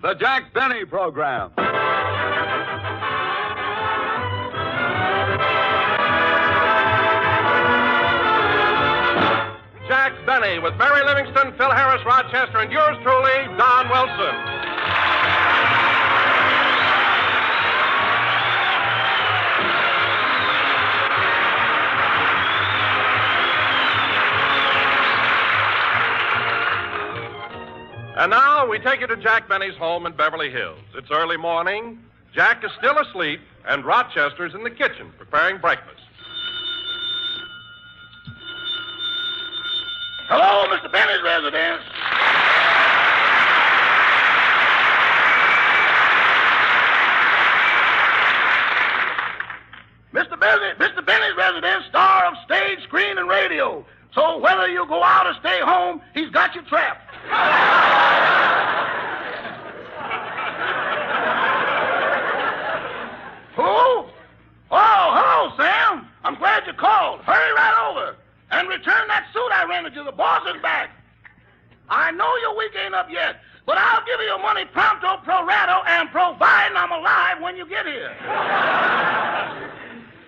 The Jack Benny Program. Jack Benny with Mary Livingston, Phil Harris, Rochester, and yours truly, Don Wilson. And now we take you to Jack Benny's home in Beverly Hills. It's early morning. Jack is still asleep, and Rochester's in the kitchen preparing breakfast. Hello, Mr. Benny's residence. Mr. Benny's residence, star of stage, screen, and radio. So whether you go out or stay home, he's got you trapped. Who? Oh, hello, Sam. I'm glad you called. Hurry right over and return that suit I rented you. The boss is back. I know your week ain't up yet, but I'll give you your money pronto, pro rata, and providing I'm alive when you get here.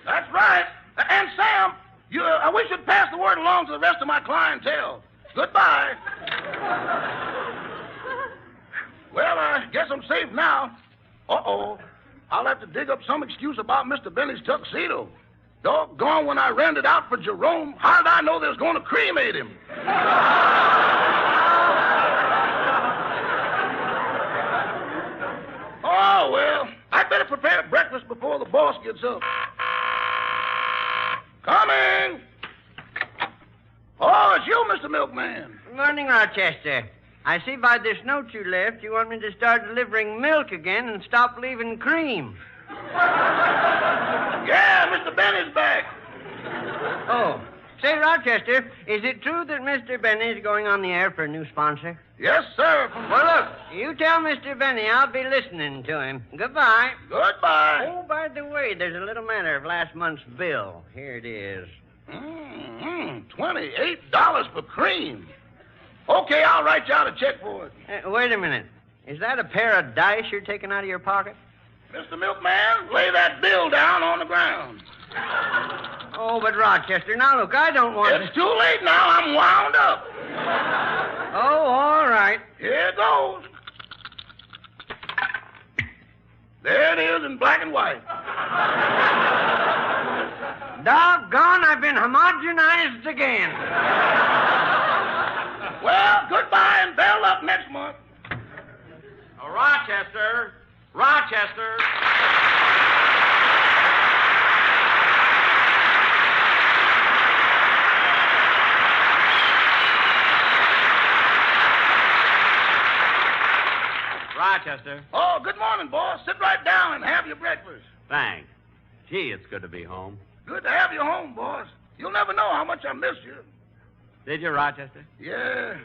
That's right. And Sam, I wish you'd pass the word along to the rest of my clientele. Goodbye. Well, I guess I'm safe now. Uh-oh. I'll have to dig up some excuse about Mr. Benny's tuxedo. Doggone, when I rented out for Jerome, how did I know they was going to cremate him? Oh, well, I'd better prepare breakfast before the boss gets up. Coming! Oh, it's you, Mr. Milkman. Good morning, Rochester. I see by this note you left you want me to start delivering milk again and stop leaving cream. Yeah, Mr. Benny's back. Oh. Say, Rochester, is it true that Mr. Benny is going on the air for a new sponsor? Yes, sir. Well, look, you tell Mr. Benny I'll be listening to him. Goodbye. Goodbye. Oh, by the way, there's a little matter of last month's bill. Here it is. $28 for cream. Okay, I'll write you out a check for it. Wait a minute. Is that a pair of dice you're taking out of your pocket? Mr. Milkman, lay that bill down on the ground. Oh, but Rochester, now look, I don't want It's too late now. I'm wound up. Oh, all right. Here goes. There it is in black and white. Doggone, I've been homogenized again. Well, goodbye and better luck next month. Oh, Rochester! Rochester! Rochester. Oh, good morning, boss. Sit right down and have your breakfast. Thanks. Gee, it's good to be home. Good to have you home, boss. You'll never know how much I miss you. Did you, Rochester? Yeah.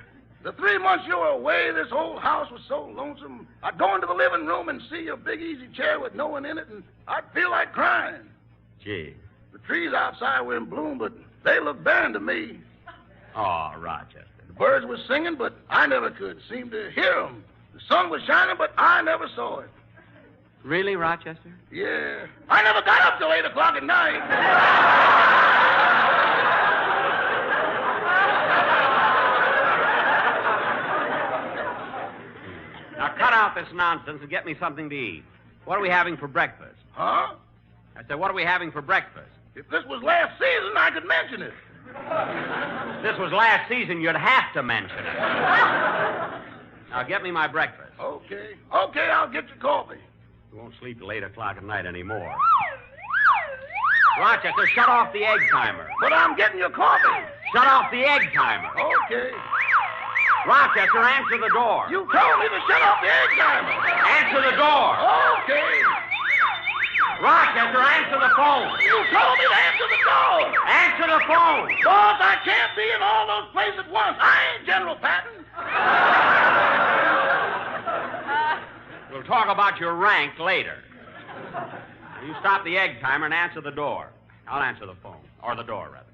The 3 months you were away, this whole house was so lonesome. I'd go into the living room and see your big easy chair with no one in it, and I'd feel like crying. Gee. The trees outside were in bloom, but they looked barren to me. Oh, Rochester. The birds were singing, but I never could seem to hear them. The sun was shining, but I never saw it. Really, Rochester? Yeah. I never got up till 8 o'clock at night. Now, cut out this nonsense and get me something to eat. What are we having for breakfast? Huh? I said, what are we having for breakfast? If this was last season, I could mention it. If this was last season, you'd have to mention it. Now, get me my breakfast. Okay. Okay, I'll get you coffee. You won't sleep till 8 o'clock at night anymore. Rochester, shut off the egg timer. But I'm getting your coffee. Shut off the egg timer. Okay. Rochester, answer the door. You told me to shut off the egg timer. Answer the door. Okay. Rochester, answer the phone. You told me to answer the door. Answer the phone. Boss, I can't be in all those places at once. I ain't General Patton. We'll talk about your rank later. You stop the egg timer and answer the door. I'll answer the phone. Or the door, rather.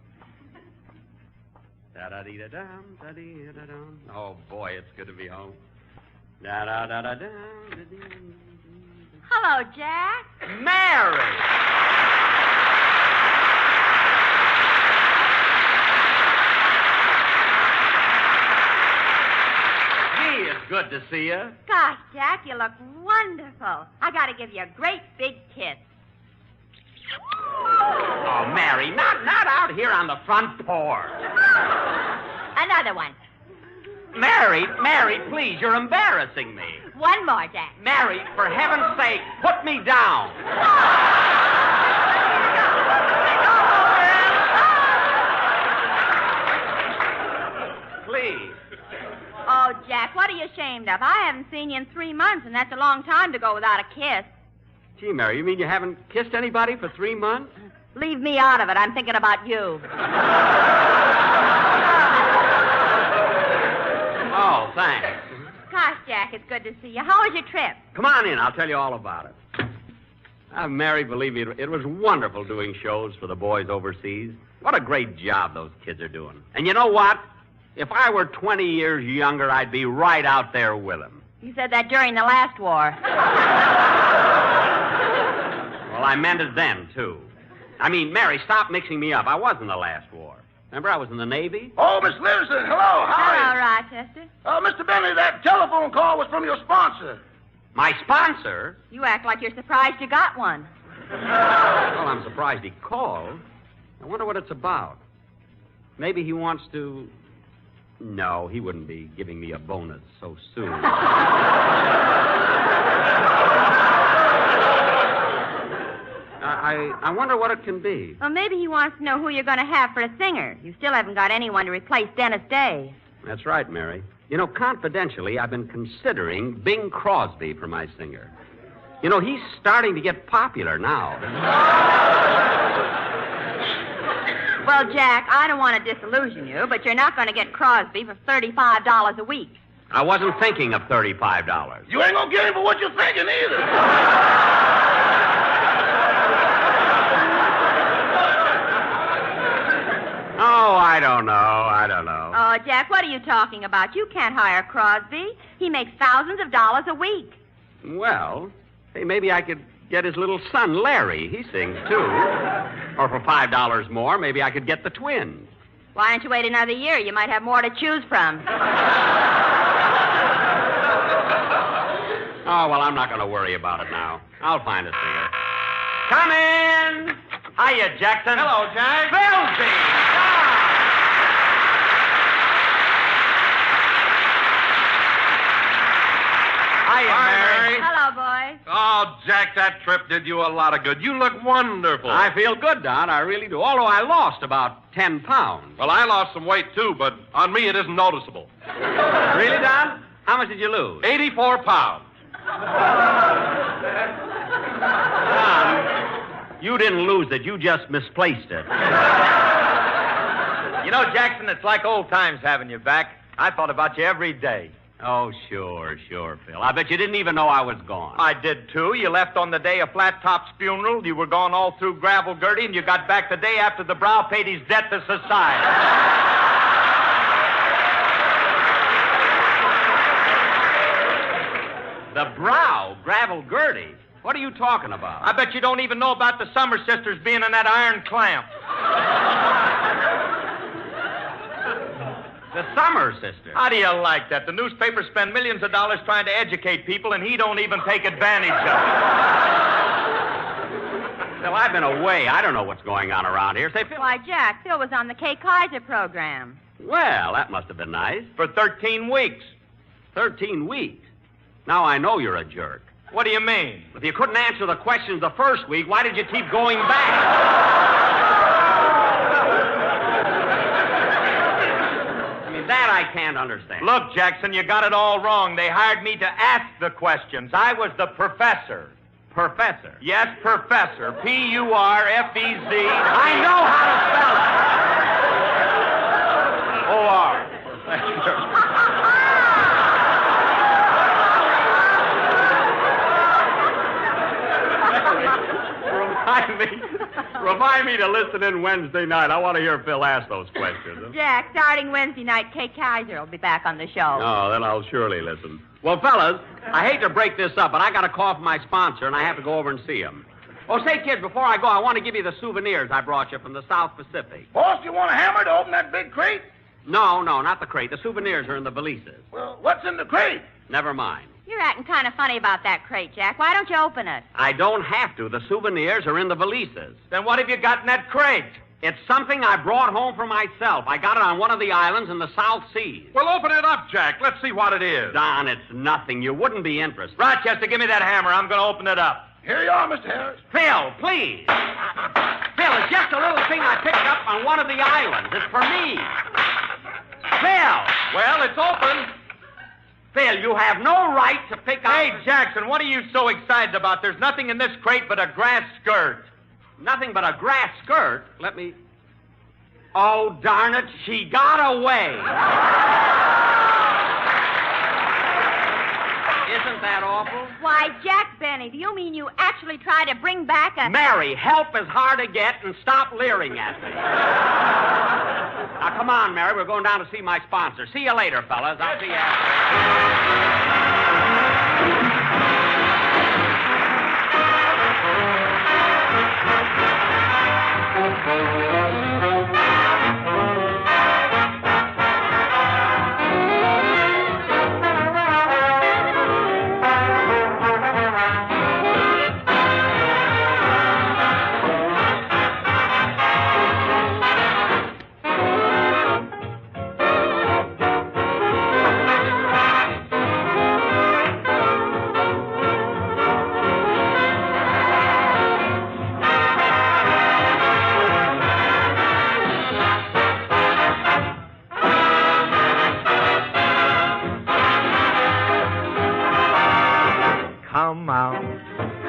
Da-da-dee-da-dum, da-dee-da-dum. Oh, boy, it's good to be home. Da-da-da-da-da. Hello, Jack. Mary! Gee, it's good to see you. Gosh, Jack, you look wonderful. I got to give you a great big kiss. Oh, Mary, not out here on the front porch. Another one. Mary, please, you're embarrassing me. One more, Jack. Mary, for heaven's sake, put me down. Please. Oh, Jack, what are you ashamed of? I haven't seen you in 3 months, and that's a long time to go without a kiss. Gee, Mary, you mean you haven't kissed anybody for 3 months? Leave me out of it. I'm thinking about you. Oh, thanks. Gosh, Jack, it's good to see you. How was your trip? Come on in. I'll tell you all about it. Mary, believe me, it was wonderful doing shows for the boys overseas. What a great job those kids are doing. And you know what? If I were 20 years younger, I'd be right out there with them. You said that during the last war. Well, I meant it then, too. I mean, Mary, stop mixing me up. I was in the last war. Remember, I was in the Navy? Oh, Miss Livingston, hello. How are Hello, you? Rochester. Mr. Bentley, that telephone call was from your sponsor. My sponsor? You act like you're surprised you got one. Well, I'm surprised he called. I wonder what it's about. Maybe he wants to... No, he wouldn't be giving me a bonus so soon. I wonder what it can be. Well, maybe he wants to know who you're going to have for a singer. You still haven't got anyone to replace Dennis Day. That's right, Mary. You know, confidentially, I've been considering Bing Crosby for my singer. You know, he's starting to get popular now. Well, Jack, I don't want to disillusion you, but you're not going to get Crosby for $35 a week. I wasn't thinking of $35. You ain't gonna get him for what you're thinking either. Oh, I don't know. Oh, Jack, what are you talking about? You can't hire Crosby. He makes thousands of dollars a week. Well, hey, maybe I could get his little son, Larry. He sings, too. Or for $5 more, maybe I could get the twins. Why don't you wait another year? You might have more to choose from. Oh, well, I'm not going to worry about it now. I'll find a singer. Come in! Hiya, Jackson. Hello, Jack. Hiya, Mary. Hello, boys. Oh, Jack, that trip did you a lot of good. You look wonderful. I feel good, Don. I really do. Although I lost about 10 pounds. Well, I lost some weight, too, but on me it isn't noticeable. Really, Don? How much did you lose? 84 pounds. Don, you didn't lose it. You just misplaced it. You know, Jackson, it's like old times having you back. I thought about you every day. Oh, sure, Phil. I bet you didn't even know I was gone. I did, too. You left on the day of Flat Top's funeral. You were gone all through Gravel Gertie, and you got back the day after the Brow paid his debt to society. The Brow, Gravel Gertie? What are you talking about? I bet you don't even know about the Summer Sisters being in that iron clamp. The Summer Sisters. How do you like that? The newspapers spend millions of dollars trying to educate people, and he don't even take advantage of it. Well, I've been away. I don't know what's going on around here. Say, Phil. Why, Jack, Phil was on the Kay Kaiser program. Well, that must have been nice. For 13 weeks. 13 weeks. Now I know you're a jerk. What do you mean? If you couldn't answer the questions the first week, why did you keep going back? That I can't understand. Look, Jackson, you got it all wrong. They hired me to ask the questions. I was the professor. Professor? Yes, professor. P-U-R-F-E-Z. I know how to spell it. O-R. Remind Remind me to listen in Wednesday night. I want to hear Phil ask those questions. Huh? Jack, starting Wednesday night, Kate Kaiser will be back on the show. Oh, then I'll surely listen. Well, fellas, I hate to break this up, but I got a call from my sponsor, and I have to go over and see him. Oh, say, kids, before I go, I want to give you the souvenirs I brought you from the South Pacific. Boss, you want a hammer to open that big crate? No, not the crate. The souvenirs are in the valises. Well, what's in the crate? Never mind. You're acting kind of funny about that crate, Jack. Why don't you open it? I don't have to. The souvenirs are in the valises. Then what have you got in that crate? It's something I brought home for myself. I got it on one of the islands in the South Seas. Well, open it up, Jack. Let's see what it is. Don, it's nothing. You wouldn't be interested. Rochester, give me that hammer. I'm going to open it up. Here you are, Mr. Harris. Phil, please. Phil, it's just a little thing I picked up on one of the islands. It's for me. Phil! Well, it's open. Phil, you have no right to pick up... Hey, Jackson, what are you so excited about? There's nothing in this crate but a grass skirt. Nothing but a grass skirt? Let me... Oh, darn it, she got away. Isn't that awful? Why, Jack Benny, do you mean you actually tried to bring back a... Mary, help is hard to get, and stop leering at me. Now, come on, Mary. We're going down to see my sponsor. See you later, fellas. I'll see you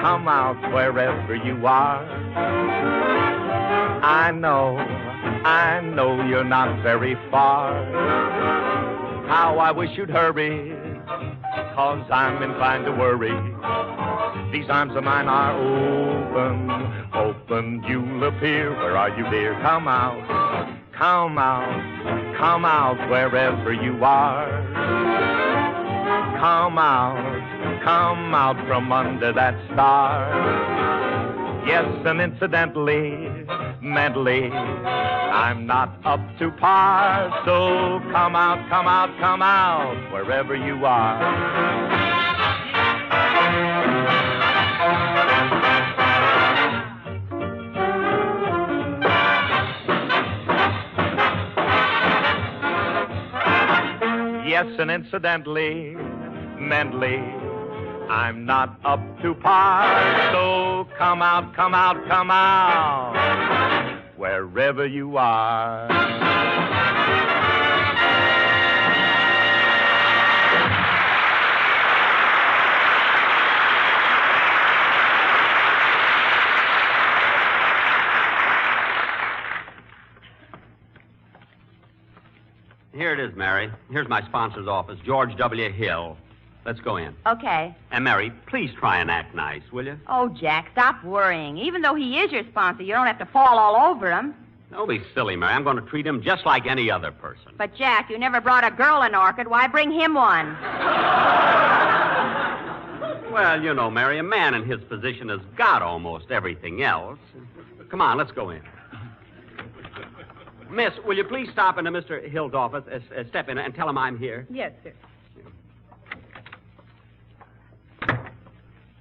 Come out wherever you are. I know you're not very far. How I wish you'd hurry, 'cause I'm inclined to worry. These arms of mine are open, you'll appear. Where are you, dear? Come out wherever you are. Come out from under that star. Yes, and incidentally, mentally, I'm not up to par. So come out, wherever you are. Yes, and incidentally, mentally, I'm not up to par. So come out, wherever you are. Here it is, Mary. Here's my sponsor's office, George W. Hill. Let's go in. Okay. And, Mary, please try and act nice, will you? Oh, Jack, stop worrying. Even though he is your sponsor, you don't have to fall all over him. Don't be silly, Mary. I'm going to treat him just like any other person. But, Jack, you never brought a girl an orchid. Why bring him one? Well, you know, Mary, a man in his position has got almost everything else. Come on, let's go in. Miss, will you please stop into Mr. Hill's office, step in and tell him I'm here? Yes, sir.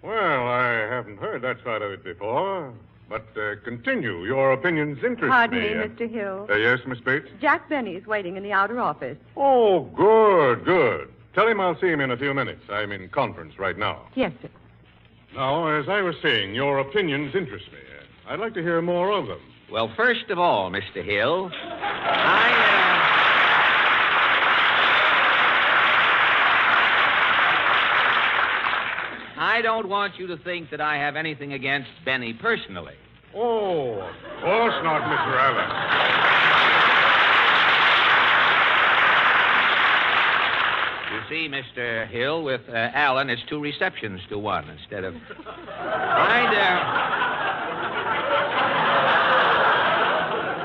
Well, I haven't heard that side of it before. But continue. Your opinions interest Pardon me. me, Mr. Hill. Yes, Miss Bates? Jack Benny is waiting in the outer office. Oh, good. Tell him I'll see him in a few minutes. I'm in conference right now. Yes, sir. Now, as I was saying, your opinions interest me. I'd like to hear more of them. Well, first of all, Mr. Hill, I don't want you to think that I have anything against Benny personally. Oh, of course not, Mr. Allen. You see, Mr. Hill, with Allen, it's 2 receptions to 1 instead of...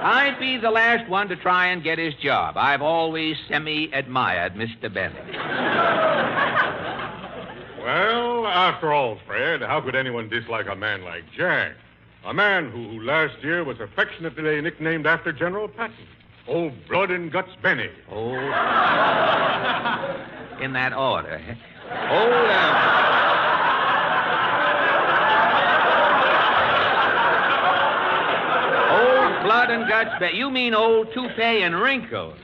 I'd be the last one to try and get his job. I've always semi-admired Mr. Benny. Well, after all, Fred, how could anyone dislike a man like Jack? A man who last year was affectionately nicknamed after General Patton. Old Blood and Guts Benny. Oh, in that order. Old Blood and Guts Benny. You mean old Toupee and Wrinkles.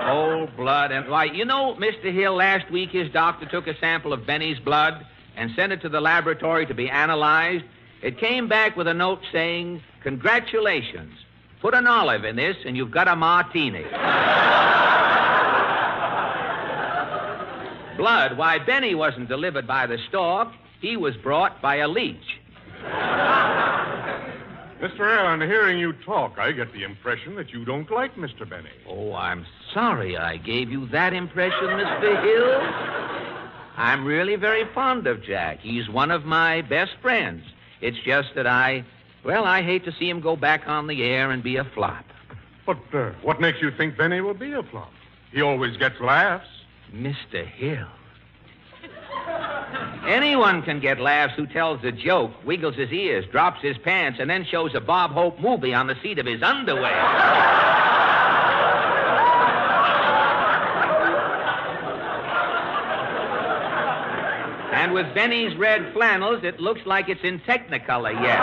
Old Blood and... Why, you know, Mr. Hill, last week his doctor took a sample of Benny's blood and sent it to the laboratory to be analyzed. It came back with a note saying, "Congratulations. Put an olive in this and you've got a martini." Blood, why, Benny wasn't delivered by the stork. He was brought by a leech. Mr. Allen, hearing you talk, I get the impression that you don't like Mr. Benny. Oh, I'm sorry I gave you that impression, Mr. Hill. I'm really very fond of Jack. He's one of my best friends. It's just that I hate to see him go back on the air and be a flop. But what makes you think Benny will be a flop? He always gets laughs. Mr. Hill. Anyone can get laughs who tells a joke, wiggles his ears, drops his pants, and then shows a Bob Hope movie on the seat of his underwear. And with Benny's red flannels, it looks like it's in Technicolor yet.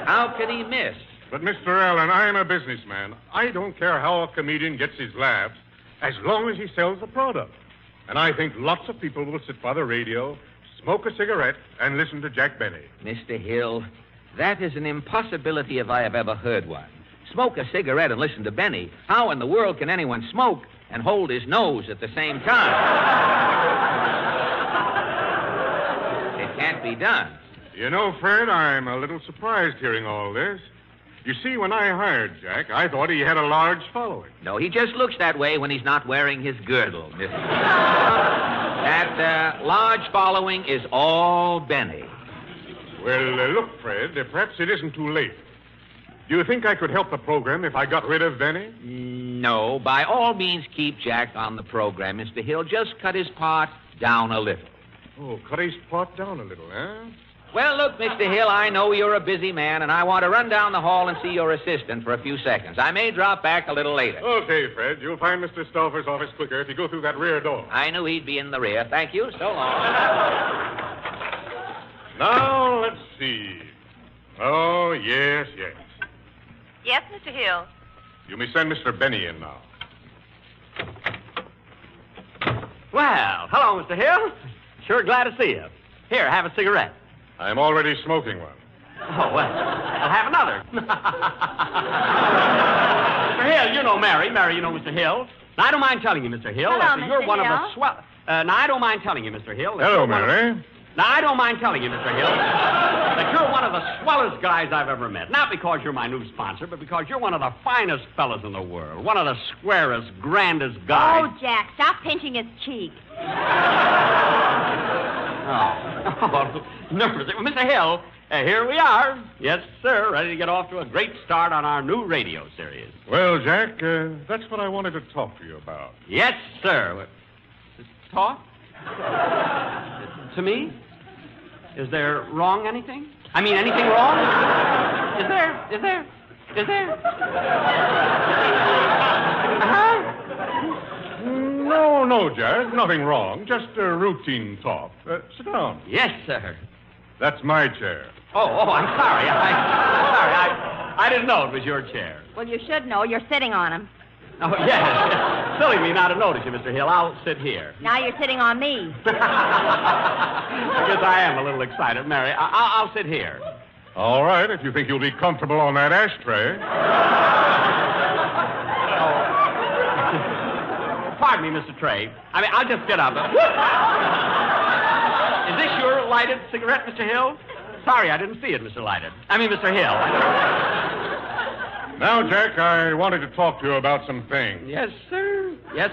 How could he miss? But, Mr. Allen, I'm a businessman. I don't care how a comedian gets his laughs as long as he sells the product. And I think lots of people will sit by the radio, smoke a cigarette, and listen to Jack Benny. Mr. Hill, that is an impossibility if I have ever heard one. Smoke a cigarette and listen to Benny. How in the world can anyone smoke and hold his nose at the same time? It can't be done. You know, Fred, I'm a little surprised hearing all this. You see, when I hired Jack, I thought he had a large following. No, he just looks that way when he's not wearing his girdle, Mr. That large following is all Benny. Well, look, Fred, perhaps it isn't too late. Do you think I could help the program if I got rid of Benny? No, by all means keep Jack on the program, Mr. Hill. Just cut his part down a little. Oh, cut his part down a little, eh? Well, look, Mr. Hill, I know you're a busy man, and I want to run down the hall and see your assistant for a few seconds. I may drop back a little later. Okay, Fred. You'll find Mr. Stauffer's office quicker if you go through that rear door. I knew he'd be in the rear. Thank you. So long. Now, let's see. Oh, yes. Yes, Mr. Hill. You may send Mr. Benny in now. Well, hello, Mr. Hill. Sure glad to see you. Here, have a cigarette. I'm already smoking one. Oh, well, I'll have another. Mr. Hill, you know Mary. Mary, you know Mr. Hill. Now, I don't mind telling you, Mr. Hill, Hello, that Mr. you're one of Hill. the swell... now, I don't mind telling you, Mr. Hill... that Hello, you're one of- Mary. Now, I don't mind telling you, Mr. Hill, that you're one of the swellest guys I've ever met. Not because you're my new sponsor, but because you're one of the finest fellas in the world. One of the squarest, grandest guys. Oh, Jack, stop pinching his cheek. Oh, nervous. Well, Mr. Hill, here we are. Yes, sir, ready to get off to a great start on our new radio series. Well, Jack, that's what I wanted to talk to you about. Yes, sir. Talk? To me? Is there wrong anything? I mean, anything wrong? Is there? Uh-huh. No, Jack, nothing wrong. Just a routine talk. Sit down. Yes, sir. That's my chair. Oh, I'm sorry. I didn't know it was your chair. Well, you should know. You're sitting on him. Oh, yes. Silly me not to notice you, Mr. Hill. I'll sit here. Now you're sitting on me. I guess I am a little excited, Mary. I'll sit here. All right, if you think you'll be comfortable on that ashtray. Pardon me, Mr. Trey. I'll just get up. Is this your lighted cigarette, Mr. Hill? Sorry, I didn't see it, Mr. Hill. Now, Jack, I wanted to talk to you about some things. Yes, sir. Yes.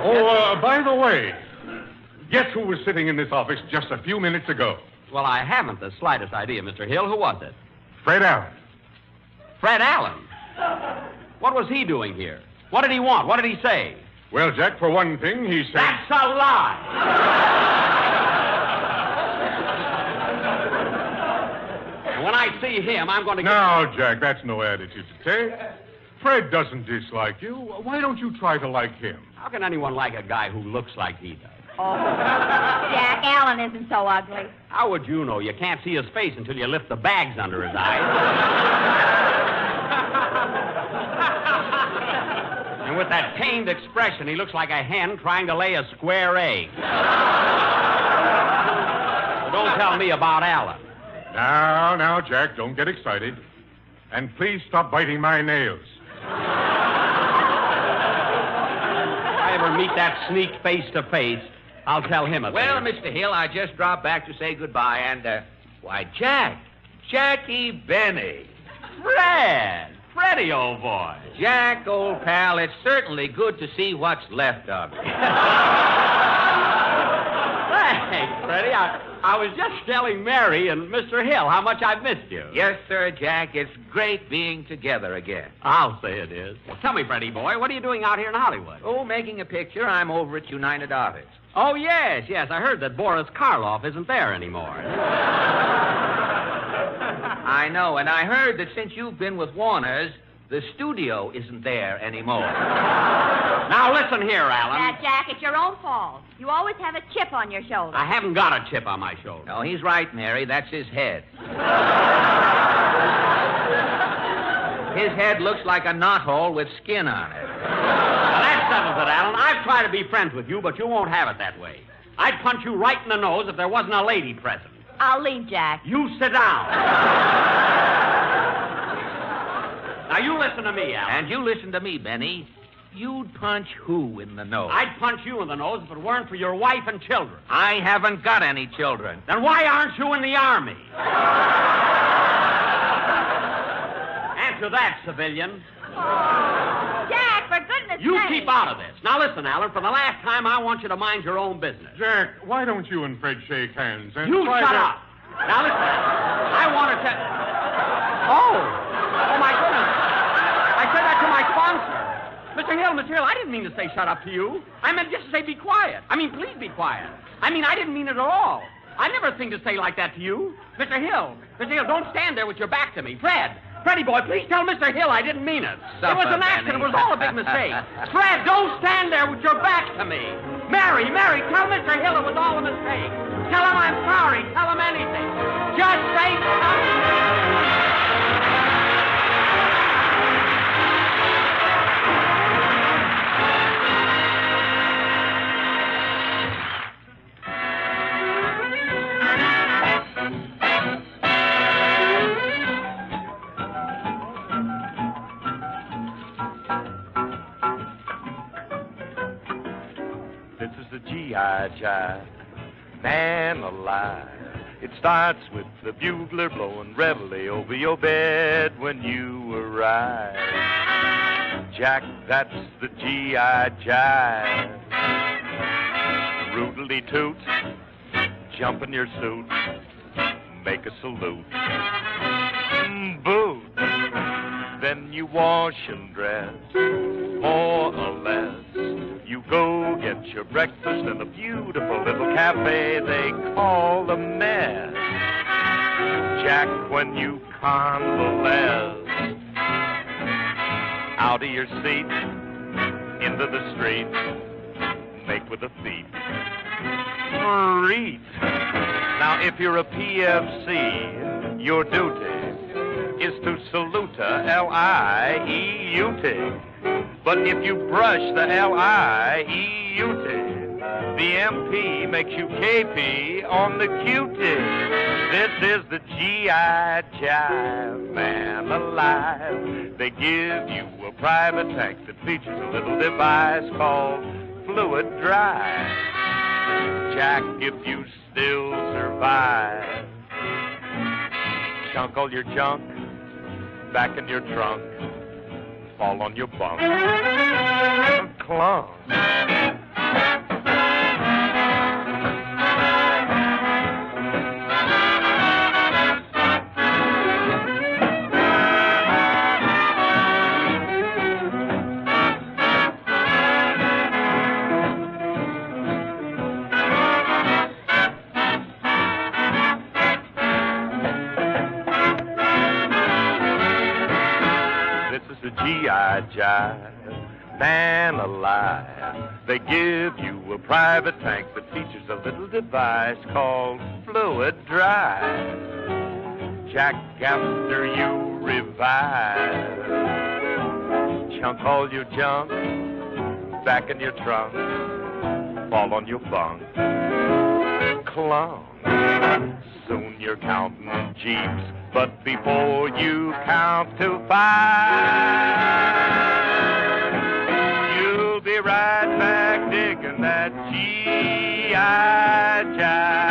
Oh, by the way, Guess who was sitting in this office just a few minutes ago? Well, I haven't the slightest idea, Mr. Hill. Who was it? Fred Allen. Fred Allen. What was he doing here? What did he want? What did he say? Well, Jack, for one thing, he said... That's a lie! And when I see him, I'm going to get... Now, Jack, that's no attitude to take. Fred doesn't dislike you. Why don't you try to like him? How can anyone like a guy who looks like he does? Oh, Jack, Allen isn't so ugly. How would you know? You can't see his face until you lift the bags under his eyes. And with that pained expression, he looks like a hen trying to lay a square egg. So don't tell me about Allen. Now, Jack, don't get excited. And please stop biting my nails. If I ever meet that sneak face to face, I'll tell him about Well, it. Mr. Hill, I just dropped back to say goodbye, and, why, Jackie Benny. Freddie, old boy. Jack, old pal, it's certainly good to see what's left of you. Thanks, Freddie. I was just telling Mary and Mr. Hill how much I've missed you. Yes, sir, Jack, it's great being together again. I'll say it is. Well, tell me, Freddie boy, what are you doing out here in Hollywood? Oh, making a picture. I'm over at United Artists. Oh, yes. I heard that Boris Karloff isn't there anymore. I know, and I heard that since you've been with Warner's, the studio isn't there anymore. Now, listen here, Alan. Jack, it's your own fault. You always have a chip on your shoulder. I haven't got a chip on my shoulder. No, he's right, Mary. That's his head. His head looks like a knothole with skin on it. Now, that settles it, Alan. I've tried to be friends with you, but you won't have it that way. I'd punch you right in the nose if there wasn't a lady present. I'll leave, Jack. You sit down. Now, you listen to me, Alan. And you listen to me, Benny. You'd punch who in the nose? I'd punch you in the nose if it weren't for your wife and children. I haven't got any children. Then why aren't you in the Army? Answer that, civilian. Oh, Jack, for goodness You sake. keep out of this. Now, listen, Alan, for the last time, I want you to mind your own business. Jack, why don't you and Fred shake hands and You try shut to... up. Now, listen, I want to tell... Oh, my goodness. I said that to my sponsor. Mr. Hill, I didn't mean to say shut up to you. I meant just to say be quiet. Please be quiet. I didn't mean it at all. I never think to say like that to you. Mr. Hill, don't stand there with your back to me. Freddie boy, please tell Mr. Hill I didn't mean it. It was an accident. It was all a big mistake. Fred, don't stand there with your back to me. Mary, tell Mr. Hill it was all a mistake. Tell him I'm sorry. Tell him anything. Just say something. This is the G.I. Jive, man alive. It starts with the bugler blowing reveille over your bed when you arrive. Jack, that's the G.I. Jive. Rootily toot, jump in your suit, make a salute. Boot, then you wash and dress, more or less. You go get your breakfast in a beautiful little cafe they call the Mess. Jack, when you convalesce, out of your seat, into the street, make with a feet. Read. Now, if you're a PFC, your duty is to salute L-I-E-U-T. But if you brush the L-I-E-U-T, the MP makes you KP on the QT. This is the G.I. Jive, man alive. They give you a private tank that features a little device called Fluid Drive. Jack, if you still survive, chunk all your junk back in your trunk, fall on your bunk, clunk. I jive. Man alive, they give you a private tank that features a little device called Fluid Drive. Jack, after you revive, chunk all your junk back in your trunk, fall on your bunk, clunk. Soon you're counting Jeeps, but before you count to 5, you'll be right back digging that G.I. jive.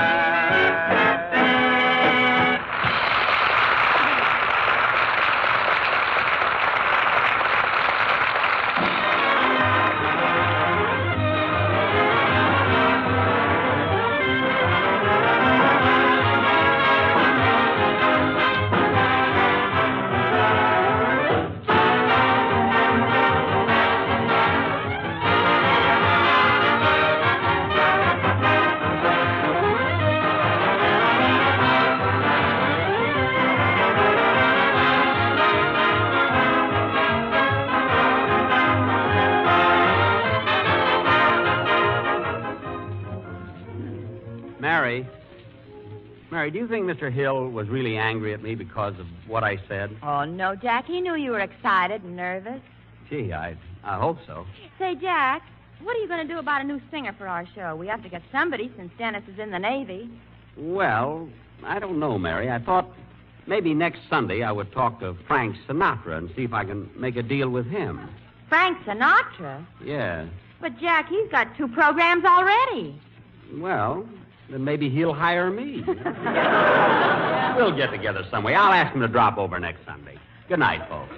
Mary, do you think Mr. Hill was really angry at me because of what I said? Oh, no, Jack. He knew you were excited and nervous. Gee, I hope so. Say, Jack, what are you going to do about a new singer for our show? We have to get somebody since Dennis is in the Navy. Well, I don't know, Mary. I thought maybe next Sunday I would talk to Frank Sinatra and see if I can make a deal with him. Frank Sinatra? Yeah. But, Jack, he's got 2 programs already. Well, then maybe he'll hire me. We'll get together some way. I'll ask him to drop over next Sunday. Good night, folks.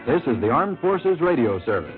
This is the Armed Forces Radio Service.